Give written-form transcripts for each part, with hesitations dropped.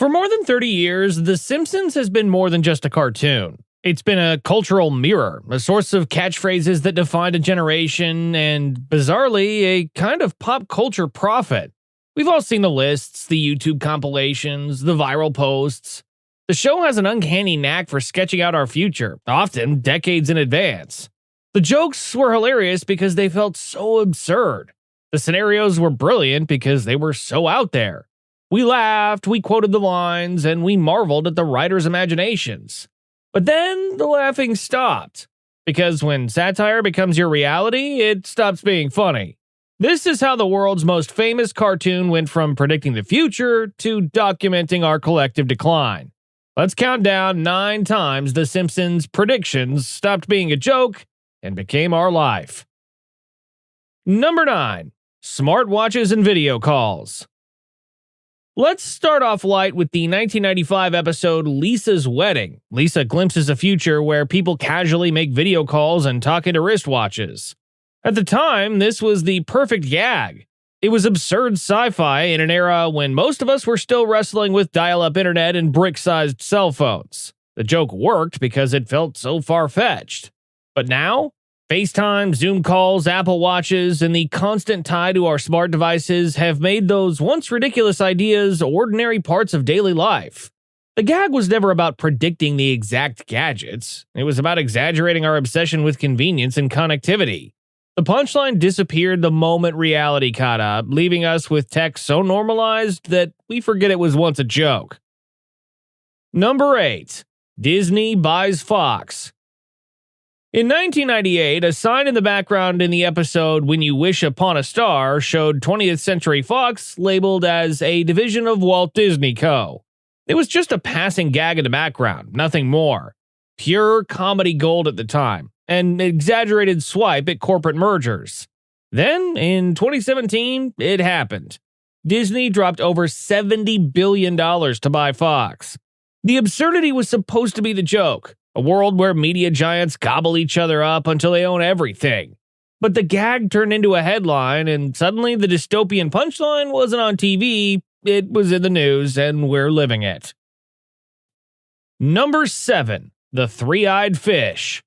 For more than 30 years, The Simpsons has been more than just a cartoon. It's been a cultural mirror, a source of catchphrases that defined a generation, and, bizarrely, a kind of pop culture prophet. We've all seen the lists, the YouTube compilations, the viral posts. The show has an uncanny knack for sketching out our future, often decades in advance. The jokes were hilarious because they felt so absurd. The scenarios were brilliant because they were so out there. We laughed, we quoted the lines, and we marveled at the writers' imaginations. But then the laughing stopped, because when satire becomes your reality, it stops being funny. This is how the world's most famous cartoon went from predicting the future to documenting our collective decline. Let's count down 9 times The Simpsons' predictions stopped being a joke and became our life. Number 9. Smartwatches and video calls. Let's start off light with the 1995 episode Lisa's Wedding. Lisa glimpses a future where people casually make video calls and talk into wristwatches. At the time, this was the perfect gag. It was absurd sci-fi in an era when most of us were still wrestling with dial-up internet and brick-sized cell phones. The joke worked because it felt so far-fetched. But now, FaceTime, Zoom calls, Apple Watches, and the constant tie to our smart devices have made those once ridiculous ideas ordinary parts of daily life. The gag was never about predicting the exact gadgets. It was about exaggerating our obsession with convenience and connectivity. The punchline disappeared the moment reality caught up, leaving us with tech so normalized that we forget it was once a joke. Number 8. Disney buys Fox. In 1998, a sign in the background in the episode When You Wish Upon a Star showed 20th Century Fox labeled as a division of Walt Disney Co. It was just a passing gag in the background, nothing more. Pure comedy gold at the time, an exaggerated swipe at corporate mergers. Then, in 2017, it happened. Disney dropped over $70 billion to buy Fox. The absurdity was supposed to be the joke. A world where media giants gobble each other up until they own everything. But the gag turned into a headline, and suddenly the dystopian punchline wasn't on TV, it was in the news, and we're living it. Number 7. The Three-Eyed Fish.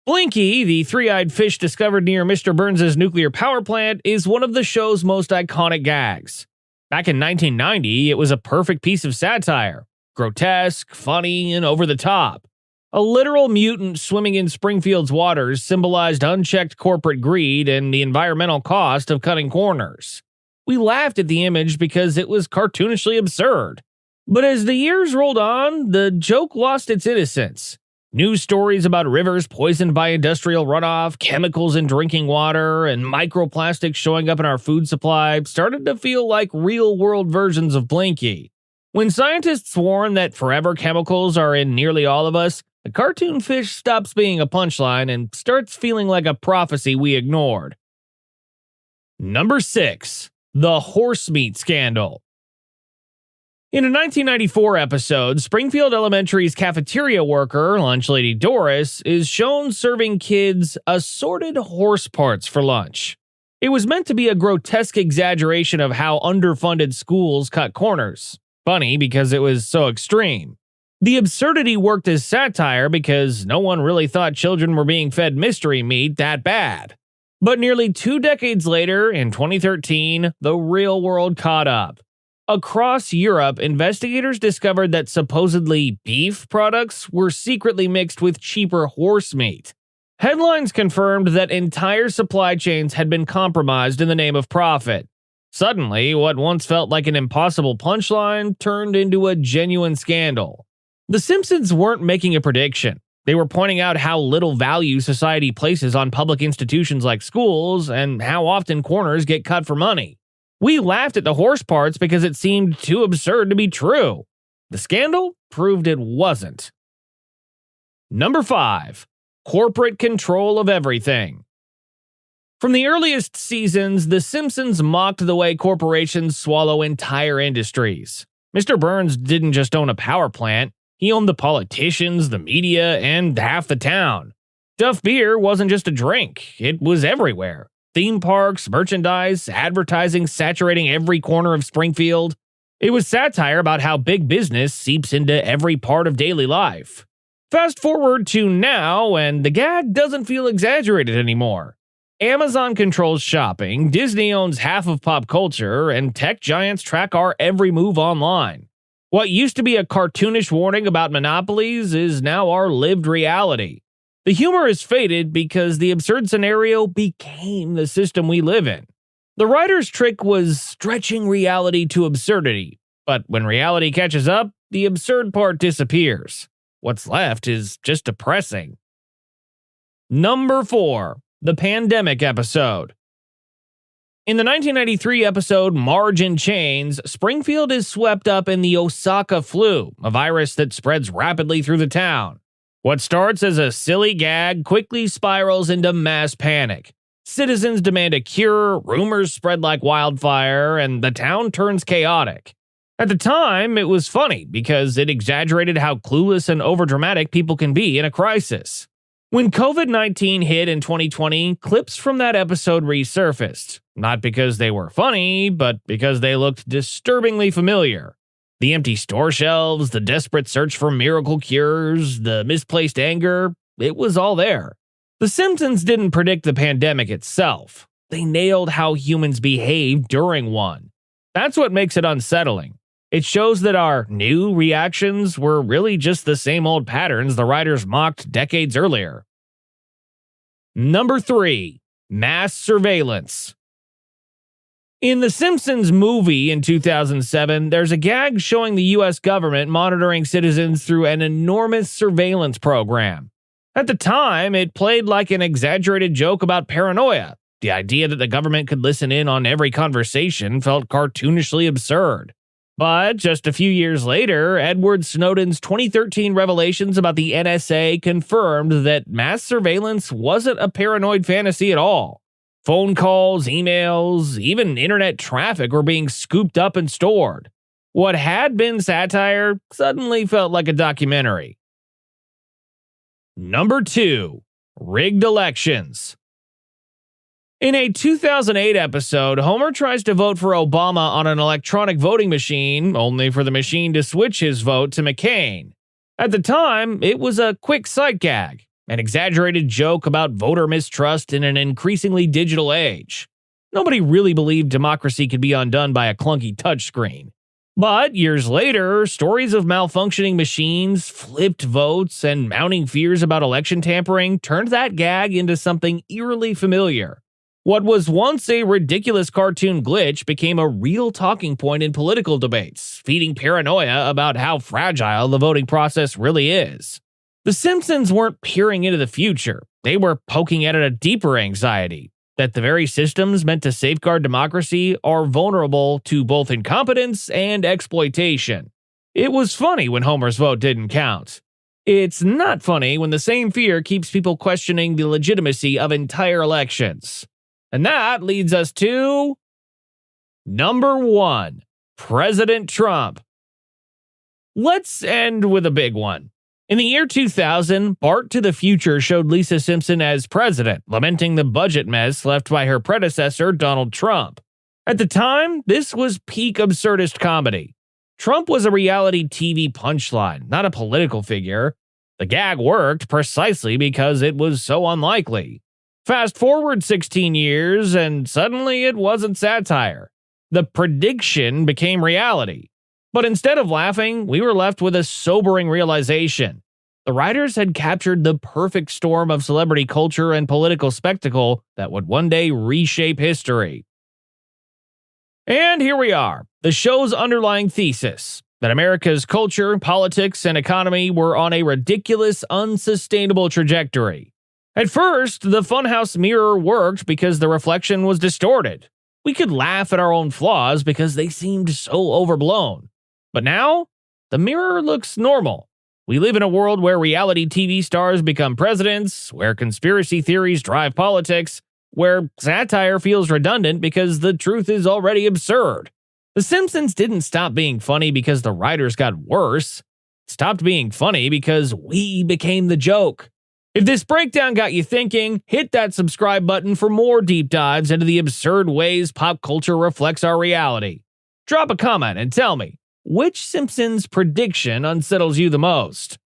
Blinky, the three-eyed fish discovered near Mr. Burns' nuclear power plant, is one of the show's most iconic gags. Back in 1990, it was a perfect piece of satire. Grotesque, funny, and over the top. A literal mutant swimming in Springfield's waters symbolized unchecked corporate greed and the environmental cost of cutting corners. We laughed at the image because it was cartoonishly absurd. But as the years rolled on, the joke lost its innocence. News stories about rivers poisoned by industrial runoff, chemicals in drinking water, and microplastics showing up in our food supply started to feel like real-world versions of Blinky. When scientists warn that forever chemicals are in nearly all of us, the cartoon fish stops being a punchline and starts feeling like a prophecy we ignored. Number 6. The Horse Meat Scandal. In a 1994 episode, Springfield Elementary's cafeteria worker, lunch lady Doris, is shown serving kids assorted horse parts for lunch. It was meant to be a grotesque exaggeration of how underfunded schools cut corners. Funny because it was so extreme. The absurdity worked as satire because no one really thought children were being fed mystery meat that bad. But nearly 2 decades later, in 2013, the real world caught up. Across Europe, investigators discovered that supposedly beef products were secretly mixed with cheaper horse meat. Headlines confirmed that entire supply chains had been compromised in the name of profit. Suddenly, what once felt like an impossible punchline turned into a genuine scandal. The Simpsons weren't making a prediction. They were pointing out how little value society places on public institutions like schools and how often corners get cut for money. We laughed at the horse parts because it seemed too absurd to be true. The scandal proved it wasn't. Number 5. Corporate control of everything. From the earliest seasons, The Simpsons mocked the way corporations swallow entire industries. Mr. Burns didn't just own a power plant, he owned the politicians, the media, and half the town. Duff beer wasn't just a drink, it was everywhere. Theme parks, merchandise, advertising saturating every corner of Springfield. It was satire about how big business seeps into every part of daily life. Fast forward to now, and the gag doesn't feel exaggerated anymore. Amazon controls shopping, Disney owns half of pop culture, and tech giants track our every move online. What used to be a cartoonish warning about monopolies is now our lived reality. The humor is faded because the absurd scenario became the system we live in. The writer's trick was stretching reality to absurdity, but when reality catches up, the absurd part disappears. What's left is just depressing. Number 4. The Pandemic Episode. In the 1993 episode Marge in Chains, Springfield is swept up in the Osaka flu, a virus that spreads rapidly through the town. What starts as a silly gag quickly spirals into mass panic. Citizens demand a cure, rumors spread like wildfire, and the town turns chaotic. At the time, it was funny because it exaggerated how clueless and overdramatic people can be in a crisis. When COVID-19 hit in 2020, clips from that episode resurfaced, not because they were funny, but because they looked disturbingly familiar. The empty store shelves, the desperate search for miracle cures, the misplaced anger, it was all there. The Simpsons didn't predict the pandemic itself. They nailed how humans behave during one. That's what makes it unsettling. It shows that our new reactions were really just the same old patterns the writers mocked decades earlier. Number 3. Mass Surveillance. In The Simpsons movie in 2007, there's a gag showing the US government monitoring citizens through an enormous surveillance program. At the time, it played like an exaggerated joke about paranoia. The idea that the government could listen in on every conversation felt cartoonishly absurd. But just a few years later, Edward Snowden's 2013 revelations about the NSA confirmed that mass surveillance wasn't a paranoid fantasy at all. Phone calls, emails, even internet traffic were being scooped up and stored. What had been satire suddenly felt like a documentary. Number 2. Rigged Elections. In a 2008 episode, Homer tries to vote for Obama on an electronic voting machine, only for the machine to switch his vote to McCain. At the time, it was a quick sight gag, an exaggerated joke about voter mistrust in an increasingly digital age. Nobody really believed democracy could be undone by a clunky touchscreen. But years later, stories of malfunctioning machines, flipped votes, and mounting fears about election tampering turned that gag into something eerily familiar. What was once a ridiculous cartoon glitch became a real talking point in political debates, feeding paranoia about how fragile the voting process really is. The Simpsons weren't peering into the future. They were poking at a deeper anxiety, that the very systems meant to safeguard democracy are vulnerable to both incompetence and exploitation. It was funny when Homer's vote didn't count. It's not funny when the same fear keeps people questioning the legitimacy of entire elections. And that leads us to number 1, President Trump. Let's end with a big one. In the year 2000, Bart to the Future showed Lisa Simpson as president, lamenting the budget mess left by her predecessor, Donald Trump. At the time, this was peak absurdist comedy. Trump was a reality TV punchline, not a political figure. The gag worked precisely because it was so unlikely. Fast forward 16 years, and suddenly it wasn't satire. The prediction became reality. But instead of laughing, we were left with a sobering realization. The writers had captured the perfect storm of celebrity culture and political spectacle that would one day reshape history. And here we are, the show's underlying thesis, that America's culture, politics, and economy were on a ridiculous, unsustainable trajectory. At first, the funhouse mirror worked because the reflection was distorted. We could laugh at our own flaws because they seemed so overblown. But now, the mirror looks normal. We live in a world where reality TV stars become presidents, where conspiracy theories drive politics, where satire feels redundant because the truth is already absurd. The Simpsons didn't stop being funny because the writers got worse. It stopped being funny because we became the joke. If this breakdown got you thinking, hit that subscribe button for more deep dives into the absurd ways pop culture reflects our reality. Drop a comment and tell me, Which Simpsons prediction unsettles you the most?